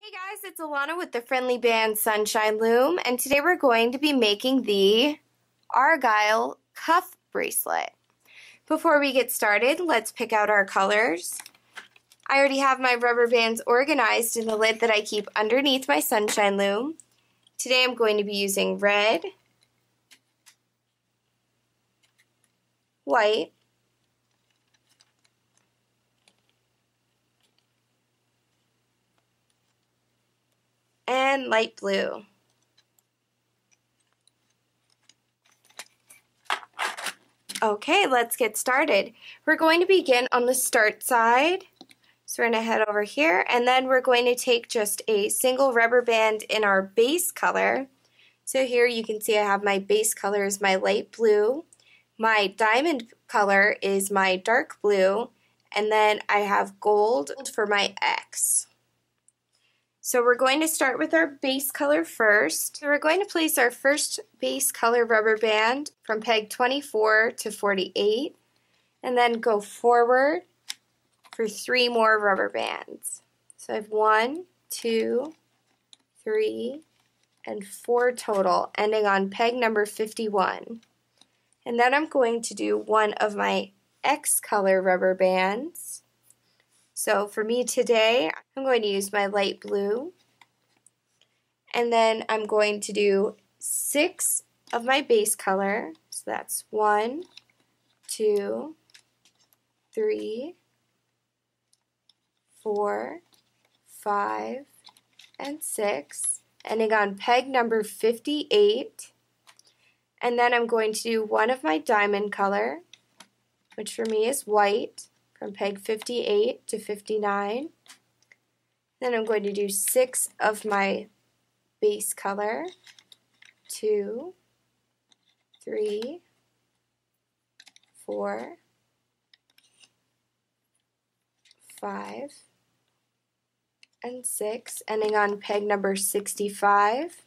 Hey guys, it's Alana with the FriendlyBands SunshineLoom, and today we're going to be making the ARGYLE cuff bracelet. Before we get started, let's pick out our colors. I already have my rubber bands organized in the lid that I keep underneath my SunshineLoom. Today I'm going to be using red, white, and light blue. Okay, let's get started. We're going to begin on the start side. So we're going to head over here, and then we're going to take just a single rubber band in our base color. So here you can see I have my base color is my light blue, my diamond color is my dark blue, and then I have gold for my X. So we're going to start with our base color first. So we're going to place our first base color rubber band from peg 24 to 48, and then go forward for 3 more rubber bands. So I have 1, 2, 3, and 4 total, ending on peg number 51. And then I'm going to do one of my X color rubber bands. So for me today, I'm going to use my light blue, and then I'm going to do 6 of my base color. So that's 1, 2, 3, 4, 5, and 6, ending on peg number 58. And then I'm going to do one of my diamond color, which for me is white, from peg 58 to 59. Then I'm going to do 6 of my base color, 2, 3, 4, 5, and 6, ending on peg number 65.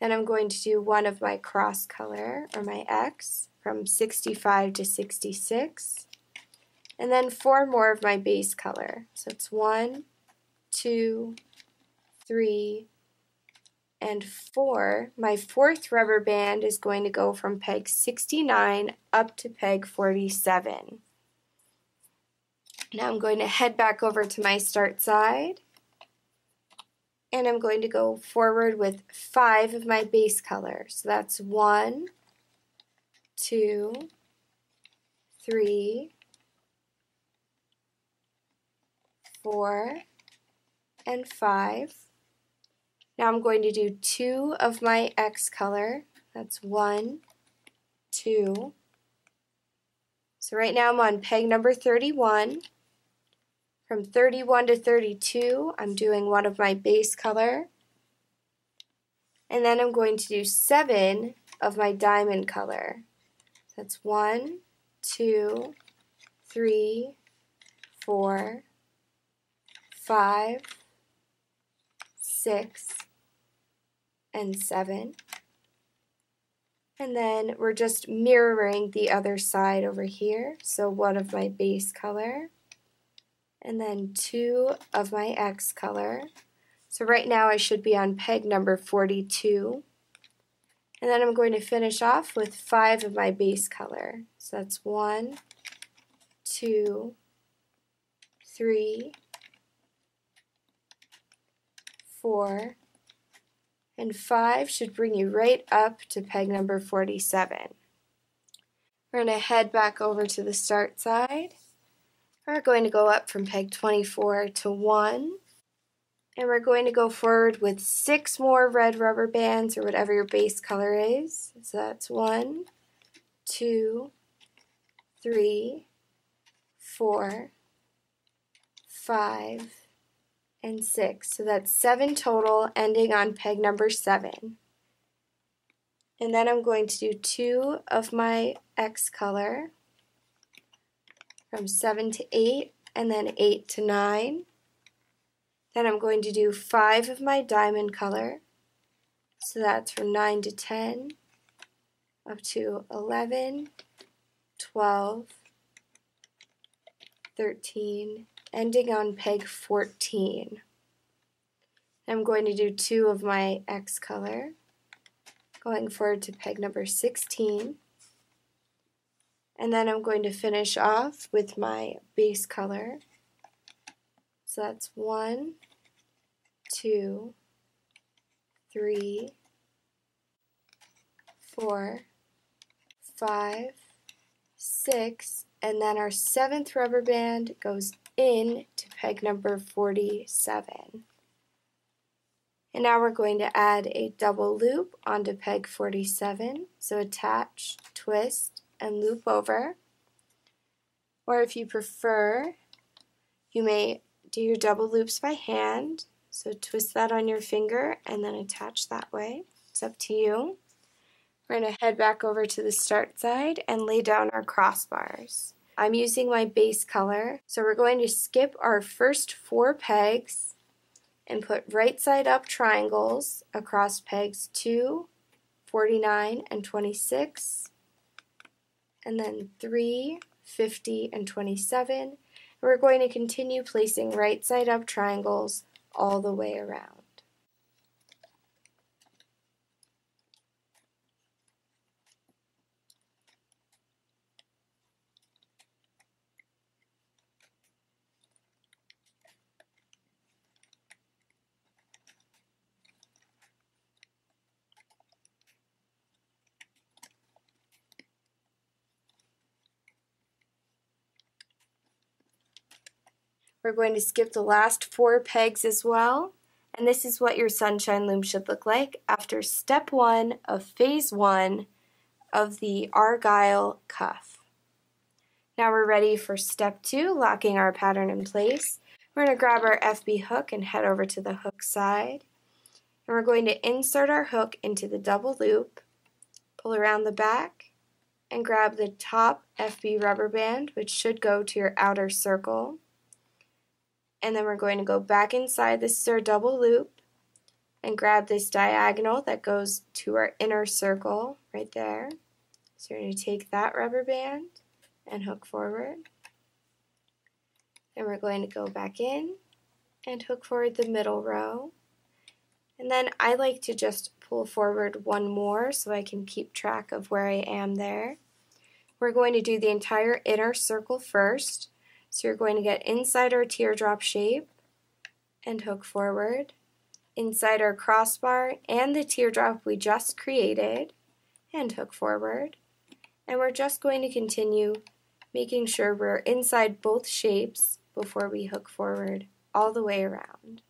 Then I'm going to do one of my cross color, or my X, from 65 to 66. And then 4 more of my base color. So it's 1, 2, 3, and 4. My 4th rubber band is going to go from peg 69 up to peg 47. Now I'm going to head back over to my start side, and I'm going to go forward with 5 of my base color. So that's 1, 2, 3, 4, and 5. Now I'm going to do 2 of my X color. That's 1, 2. So right now I'm on peg number 31. From 31 to 32, I'm doing one of my base color. And then I'm going to do 7 of my diamond color. That's 1, 2, 3, 4, 5, 6, and 7. And then we're just mirroring the other side over here. So 1 of my base color, and then 2 of my X color. So right now I should be on peg number 42. And then I'm going to finish off with 5 of my base color. So that's 1, 2, 3, 4, and 5 should bring you right up to peg number 47. We're going to head back over to the start side. We're going to go up from peg 24 to 1, and we're going to go forward with 6 more red rubber bands, or whatever your base color is. So that's 1, 2, 3, 4, 5, and 6. So that's 7 total, ending on peg number 7. And then I'm going to do 2 of my X color, from 7 to 8, and then 8 to 9. Then I'm going to do 5 of my diamond color, so that's from 9 to 10, up to 11, 12, 13, ending on peg 14. I'm going to do 2 of my X color, going forward to peg number 16, and then I'm going to finish off with my base color. So that's 1, 2, 3, 4, 5, 6, and then our 7th rubber band goes in to peg number 47. And now we're going to add a double loop onto peg 47. So attach, twist, and loop over. Or if you prefer, you may do your double loops by hand. So twist that on your finger and then attach that way. It's up to you. We're going to head back over to the start side and lay down our crossbars. I'm using my base color, so we're going to skip our first 4 pegs and put right side up triangles across pegs 2, 49, and 26, and then 3, 50, and 27. And we're going to continue placing right side up triangles all the way around. We're going to skip the last 4 pegs as well, and this is what your sunshine loom should look like after step 1 of phase 1 of the ARGYLE cuff. Now we're ready for step 2, locking our pattern in place. We're going to grab our FB hook and head over to the hook side, and we're going to insert our hook into the double loop, pull around the back, and grab the top FB rubber band, which should go to your outer circle. And then we're going to go back inside, this is our double loop, and grab this diagonal that goes to our inner circle right there. So you're going to take that rubber band and hook forward. And we're going to go back in and hook forward the middle row. And then I like to just pull forward 1 more so I can keep track of where I am there. We're going to do the entire inner circle first. So you're going to get inside our teardrop shape and hook forward, inside our crossbar and the teardrop we just created, and hook forward. And we're just going to continue making sure we're inside both shapes before we hook forward all the way around.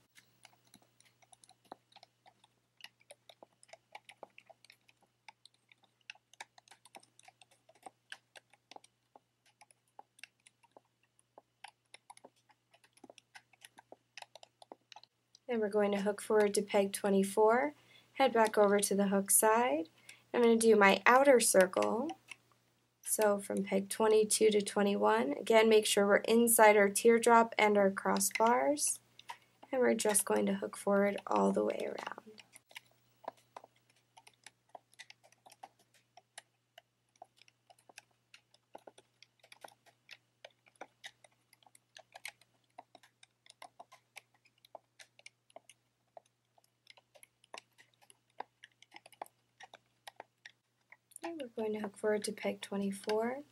Then we're going to hook forward to peg 24, head back over to the hook side. I'm going to do my outer circle, so from peg 22 to 21. Again, make sure we're inside our teardrop and our crossbars, and we're just going to hook forward all the way around. Okay, we're going to hook forward to peg 24,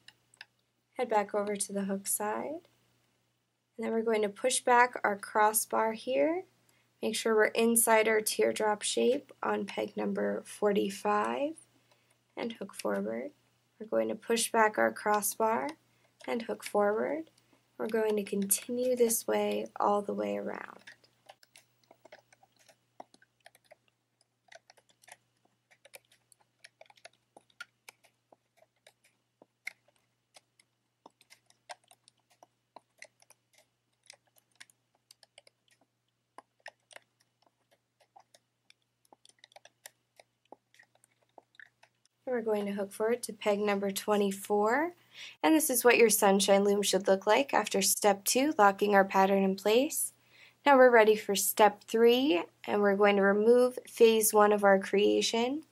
head back over to the hook side, and then we're going to push back our crossbar here, make sure we're inside our teardrop shape on peg number 45, and hook forward. We're going to push back our crossbar and hook forward. We're going to continue this way all the way around. We're going to hook forward to peg number 24, and this is what your sunshine loom should look like after step 2, locking our pattern in place. Now we're ready for step 3, and we're going to remove phase 1 of our creation.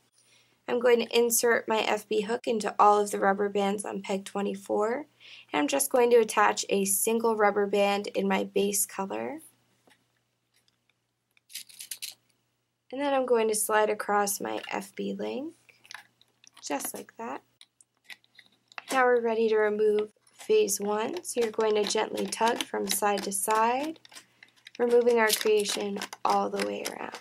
I'm going to insert my FB hook into all of the rubber bands on peg 24, and I'm just going to attach a single rubber band in my base color. And then I'm going to slide across my FB link, just like that. Now we're ready to remove phase 1, so you're going to gently tug from side to side, removing our creation all the way around.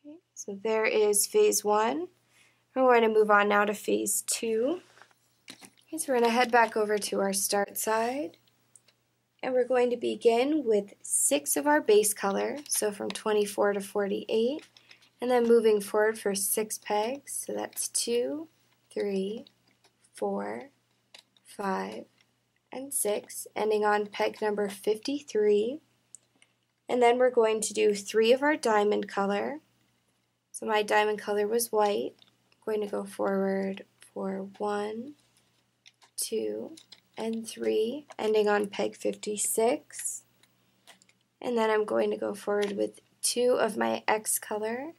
Okay, so there is phase 1. We're going to move on now to phase 2. Okay, so we're going to head back over to our start side. And we're going to begin with 6 of our base color, so from 24 to 48, and then moving forward for 6 pegs, so that's 2, 3, 4, 5, and 6, ending on peg number 53. And then we're going to do 3 of our diamond color. So my diamond color was white. I'm going to go forward for 1, 2, and 3, ending on peg 56. And then I'm going to go forward with 2 of my X color.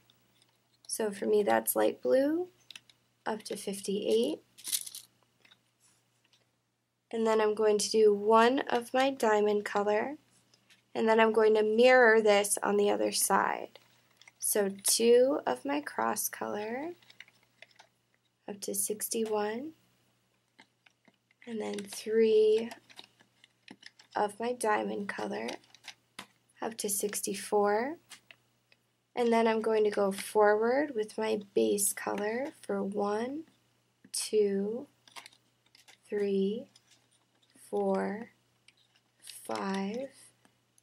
So for me that's light blue, up to 58. And then I'm going to do 1 of my diamond color. And then I'm going to mirror this on the other side. So 2 of my cross color, up to 61. And then 3 of my diamond color, up to 64. And then I'm going to go forward with my base color for 1, 2, 3, 4, 5,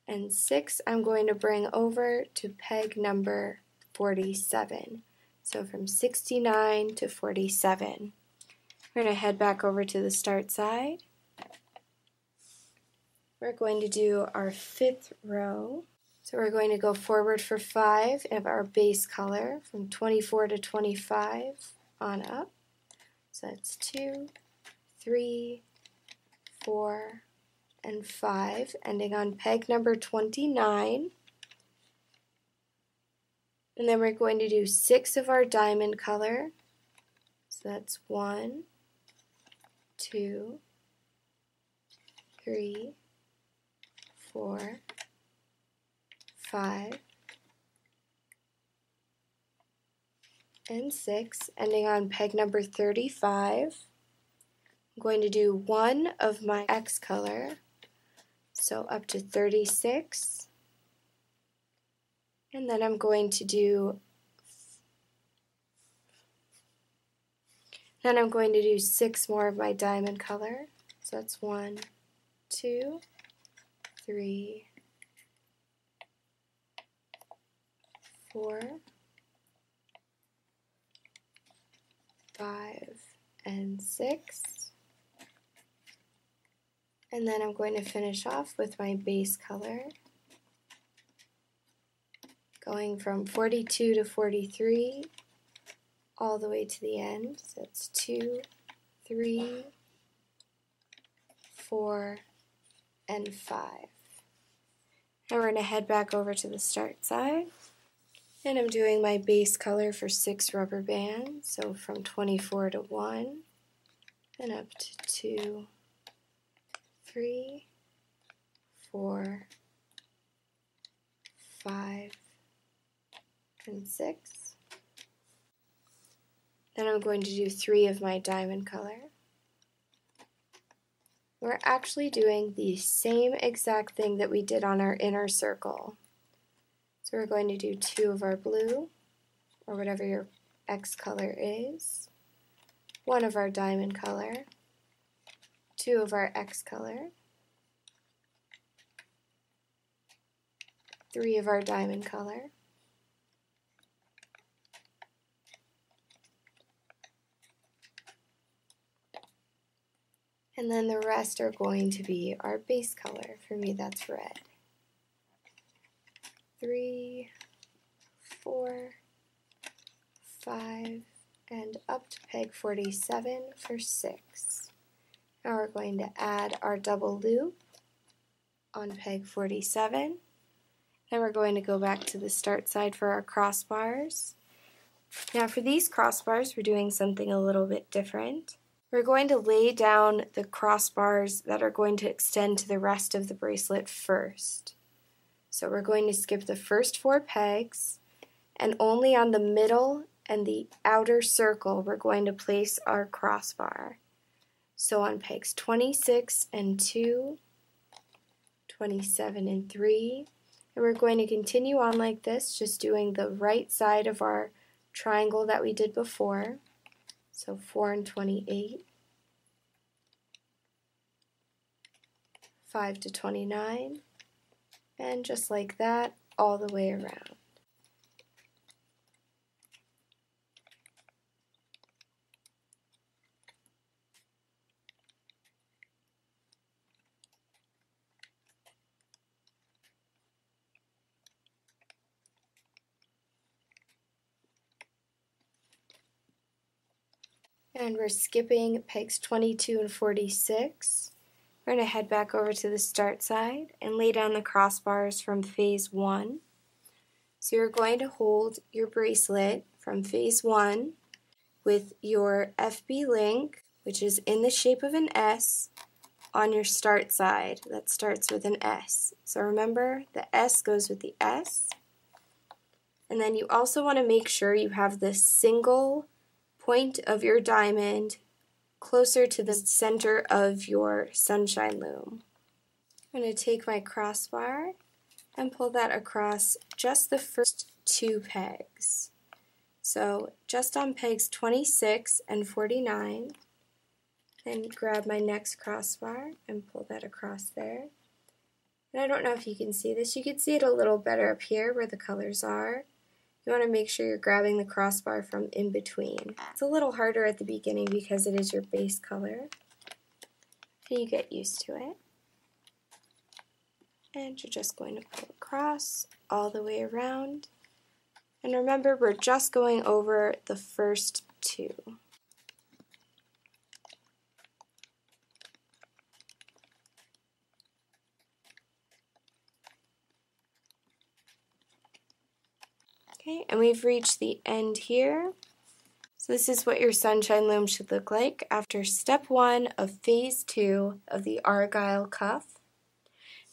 and 6. I'm going to bring over to peg number 47. So from 69 to 47. We're going to head back over to the start side. We're going to do our 5th row. So we're going to go forward for 5 of our base color from 24 to 25 on up. So that's 2, 3, 4, and 5, ending on peg number 29. And then we're going to do 6 of our diamond color. So that's 1, 2, 3, 4, 5, and 6, ending on peg number 35. I'm going to do 1 of my X color, so up to 36. And then I'm going to do 6 more of my diamond color. So that's 1, 2, 3, 4, 5, and 6. And then I'm going to finish off with my base color, going from 42 to 43 all the way to the end. So it's 2, 3, 4, and 5. Now we're going to head back over to the start side. And I'm doing my base color for 6 rubber bands, so from 24 to 1, and up to 2, 3, 4, 5, and 6. Then I'm going to do 3 of my diamond color. We're actually doing the same exact thing that we did on our inner circle. So we're going to do 2 of our blue, or whatever your X color is, 1 of our diamond color, 2 of our X color, 3 of our diamond color, and then the rest are going to be our base color. For me, that's red. 3, 4, 5, and up to peg 47 for 6. Now we're going to add our double loop on peg 47. Then we're going to go back to the start side for our crossbars. Now for these crossbars, we're doing something a little bit different. we're going to lay down the crossbars that are going to extend to the rest of the bracelet first. So we're going to skip the first 4 pegs, and only on the middle and the outer circle we're going to place our crossbar. So on pegs 26 and 2, 27 and 3, and we're going to continue on like this, just doing the right side of our triangle that we did before. So 4 and 28, 5 to 29, and just like that all the way around. And we're skipping pegs 22 and 46. We're going to head back over to the start side and lay down the crossbars from phase 1. So you're going to hold your bracelet from phase 1 with your FB link, which is in the shape of an S, on your start side. That starts with an S. So remember, the S goes with the S. And then you also want to make sure you have the single point of your diamond closer to the center of your sunshine loom. I'm going to take my crossbar and pull that across just the first 2 pegs. So just on pegs 26 and 49, then grab my next crossbar and pull that across there. And I don't know if you can see this. You can see it a little better up here where the colors are. You want to make sure you're grabbing the crossbar from in between. It's a little harder at the beginning because it is your base color. And you get used to it. And you're just going to pull across all the way around. And remember, we're just going over the first 2. Okay, and we've reached the end here. So this is what your sunshine loom should look like after step 1 of phase 2 of the ARGYLE cuff.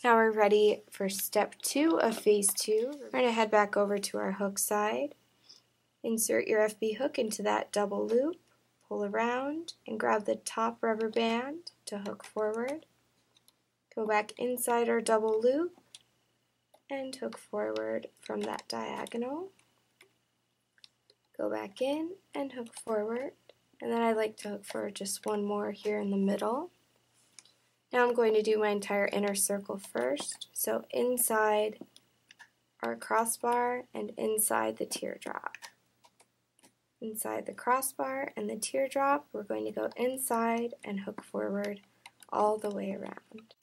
Now we're ready for step 2 of phase 2. We're going to head back over to our hook side. Insert your FB hook into that double loop, pull around, and grab the top rubber band to hook forward. Go back inside our double loop and hook forward from that diagonal. Go back in and hook forward, and then I like to hook forward just one more here in the middle. Now I'm going to do my entire inner circle first, so inside our crossbar and inside the teardrop. Inside the crossbar and the teardrop, we're going to go inside and hook forward all the way around.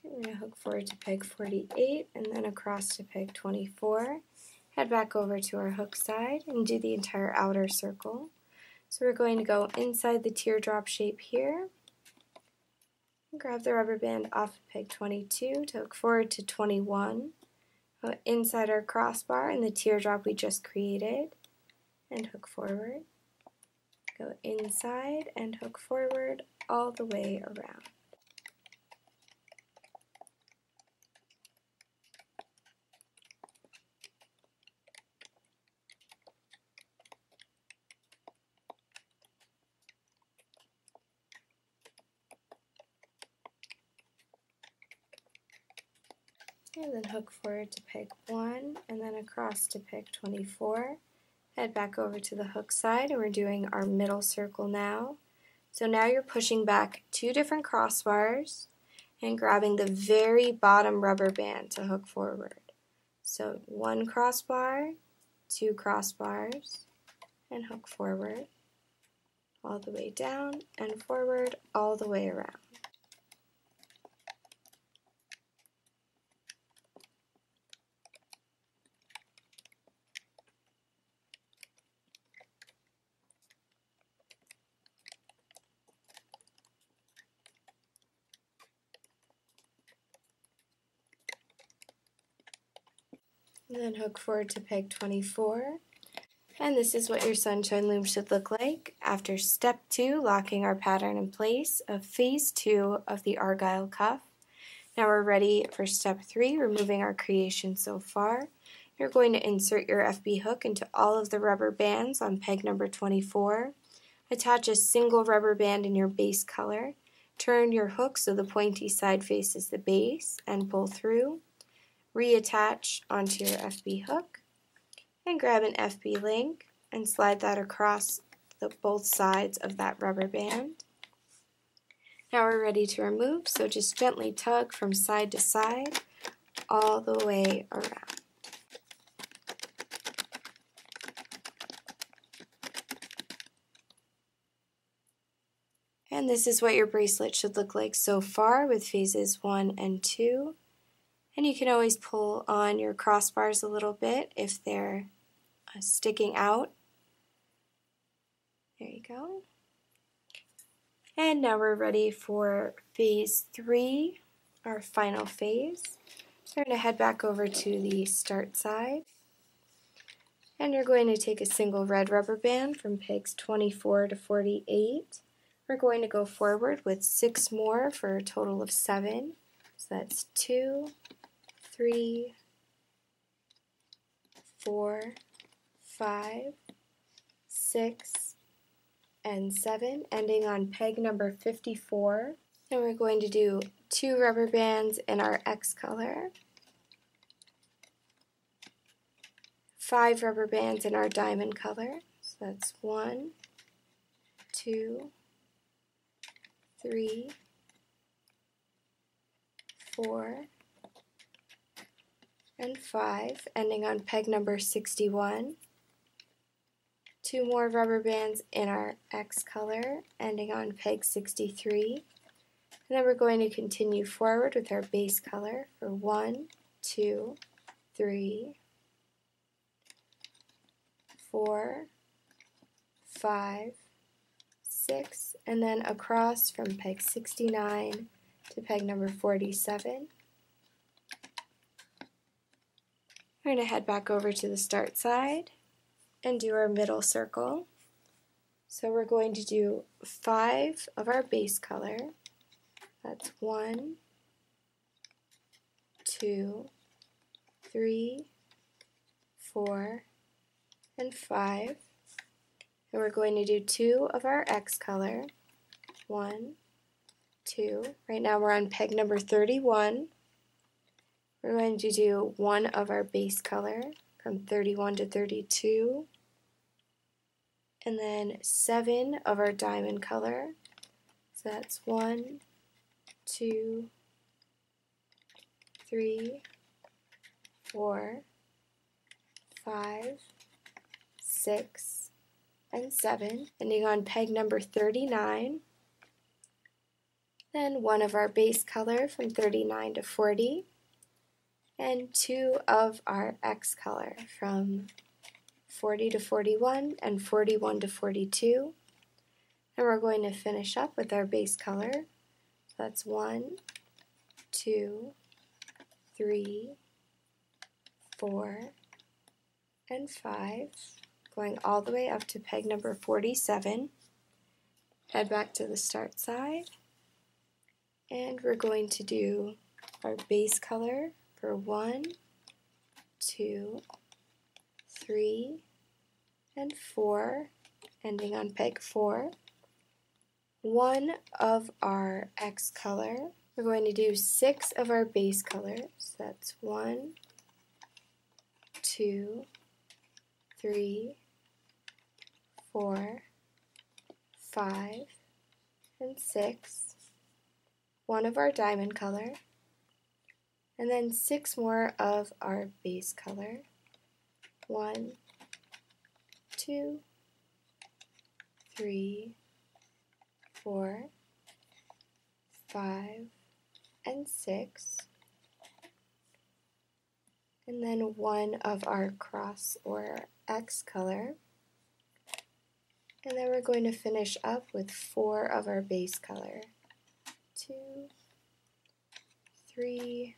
We're going to hook forward to peg 48 and then across to peg 24. Head back over to our hook side and do the entire outer circle. So we're going to go inside the teardrop shape here. Grab the rubber band off of peg 22 to hook forward to 21. Go inside our crossbar and the teardrop we just created and hook forward. Go inside and hook forward all the way around. And then hook forward to peg 1 and then across to peg 24. Head back over to the hook side and we're doing our middle circle now. So now you're pushing back 2 different crossbars and grabbing the very bottom rubber band to hook forward. So 1 crossbar, 2 crossbars, and hook forward all the way down and forward all the way around. and then hook forward to peg 24. And this is what your sunshine loom should look like after step 2, locking our pattern in place of phase 2 of the Argyle cuff. Now we're ready for step 3, removing our creation so far. You're going to insert your FB hook into all of the rubber bands on peg number 24. Attach a single rubber band in your base color. Turn your hook so the pointy side faces the base and pull through. Reattach onto your FB hook and grab an FB link and slide that across both sides of that rubber band. Now we're ready to remove, so just gently tug from side to side all the way around. And this is what your bracelet should look like so far with phases 1 and 2. And you can always pull on your crossbars a little bit if they're sticking out. There you go. And now we're ready for phase 3, our final phase. So we're going to head back over to the start side. And you're going to take a single red rubber band from pegs 24 to 48. We're going to go forward with 6 more for a total of 7. So that's 2, 3, 4, 5, 6, and 7, ending on peg number 54. And we're going to do 2 rubber bands in our X color, 5 rubber bands in our diamond color. So that's 1, 2, 3, 4, and 5, ending on peg number 61. 2 more rubber bands in our X color, ending on peg 63. And then we're going to continue forward with our base color for 1, 2, 3, 4, 5, 6, and then across from peg 69 to peg number 47. We're going to head back over to the start side and do our middle circle. So we're going to do 5 of our base color. That's 1, 2, 3, 4, and 5. And we're going to do 2 of our X color. 1, 2. Right now we're on peg number 31. We're going to do 1 of our base color from 31 to 32. And then 7 of our diamond color. So that's 1, 2, 3, 4, 5, 6, and 7, ending on peg number 39. Then 1 of our base color from 39 to 40, and 2 of our X color from 40 to 41 and 41 to 42. And we're going to finish up with our base color. That's 1, 2, 3, 4, and 5, going all the way up to peg number 47. Head back to the start side, and we're going to do our base color for 1, 2, 3, and 4, ending on peg 4. 1 of our X color. We're going to do 6 of our base colors. That's 1, 2, 3, 4, 5, and 6. 1 of our diamond color, and then 6 more of our base color. 1, 2, 3, 4, 5, and 6. And then 1 of our cross or X color. And then we're going to finish up with 4 of our base color. 2, 3,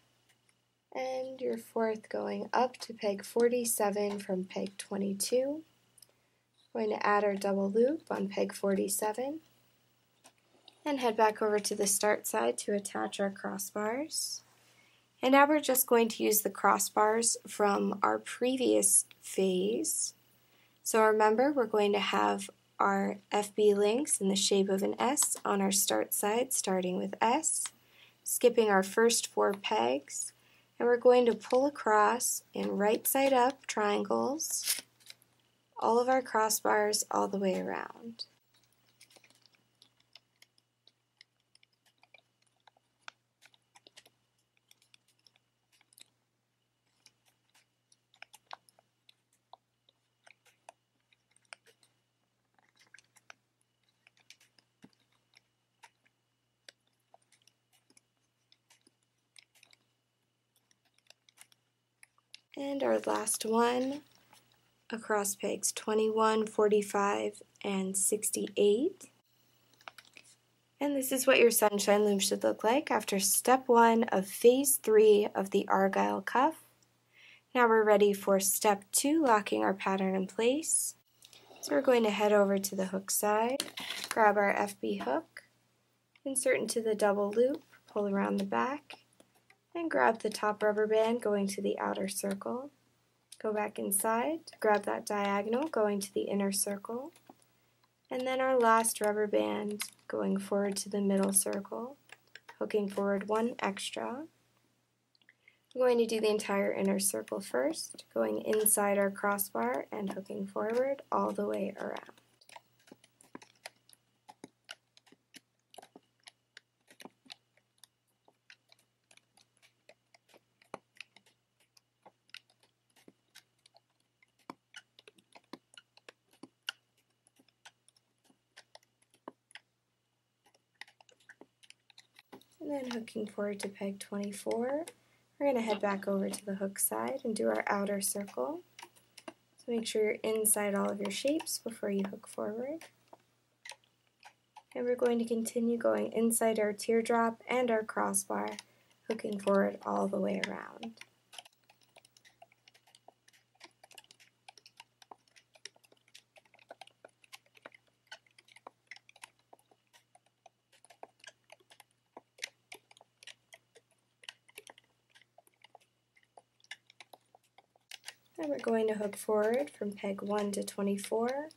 and your fourth going up to peg 47 from peg 22. Going to add our double loop on peg 47 and head back over to the start side to attach our crossbars. And now we're just going to use the crossbars from our previous phase. So remember, we're going to have our FB links in the shape of an S on our start side, starting with S, skipping our first 4 pegs, and we're going to pull across in right side up triangles all of our crossbars all the way around. And our last one across pegs 21, 45, and 68. And this is what your sunshine loom should look like after step 1 of phase 3 of the ARGYLE cuff. Now we're ready for step 2, locking our pattern in place. So we're going to head over to the hook side, grab our FB hook, insert into the double loop, pull around the back, and grab the top rubber band going to the outer circle. Go back inside, grab that diagonal going to the inner circle, and then our last rubber band going forward to the middle circle, hooking forward 1 extra. We're going to do the entire inner circle first, going inside our crossbar and hooking forward all the way around. And then hooking forward to peg 24, we're going to head back over to the hook side and do our outer circle. So make sure you're inside all of your shapes before you hook forward. And we're going to continue going inside our teardrop and our crossbar, hooking forward all the way around. And we're going to hook forward from peg 1 to 24,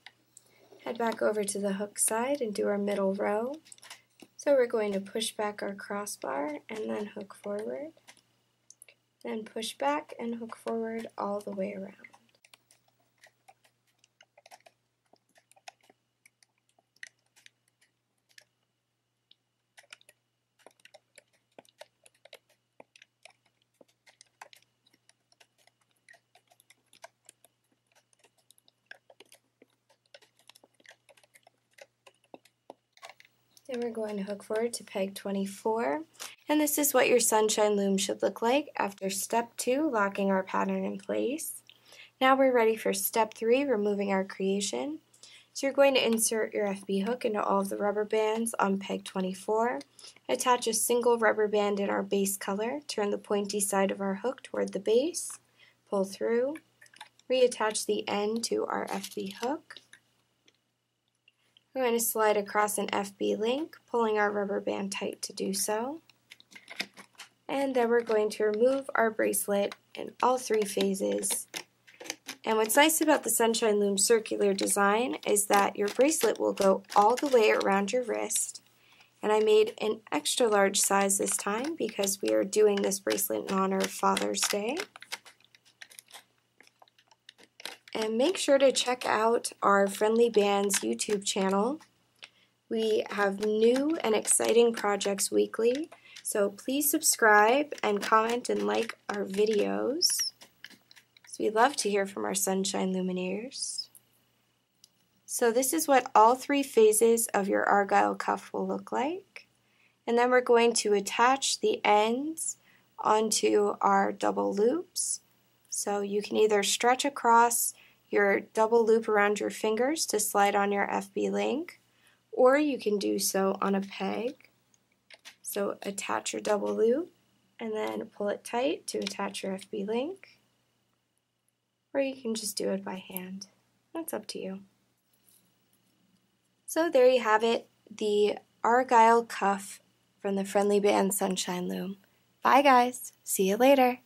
head back over to the hook side and do our middle row. So we're going to push back our crossbar and then hook forward, then push back and hook forward all the way around. Then we're going to hook forward to peg 24, and this is what your sunshine loom should look like after step 2, locking our pattern in place. Now we're ready for step 3, removing our creation. So you're going to insert your FB hook into all of the rubber bands on peg 24, attach a single rubber band in our base color, turn the pointy side of our hook toward the base, pull through, reattach the end to our FB hook. We're going to slide across an FB link, pulling our rubber band tight to do so. And then we're going to remove our bracelet in all 3 phases. And what's nice about the Sunshine Loom circular design is that your bracelet will go all the way around your wrist. And I made an extra large size this time because we are doing this bracelet in honor of Father's Day. And make sure to check out our FriendlyBands YouTube channel. We have new and exciting projects weekly, so please subscribe and comment and like our videos. So we love to hear from our Sunshine Lumineers. So this is what all 3 phases of your ARGYLE cuff will look like. And then we're going to attach the ends onto our double loops. So you can either stretch across your double loop around your fingers to slide on your FB link, or you can do so on a peg. So attach your double loop and then pull it tight to attach your FB link, or you can just do it by hand. That's up to you. So there you have it, the ARGYLE cuff from the FriendlyBands SunshineLoom. Bye guys, see you later.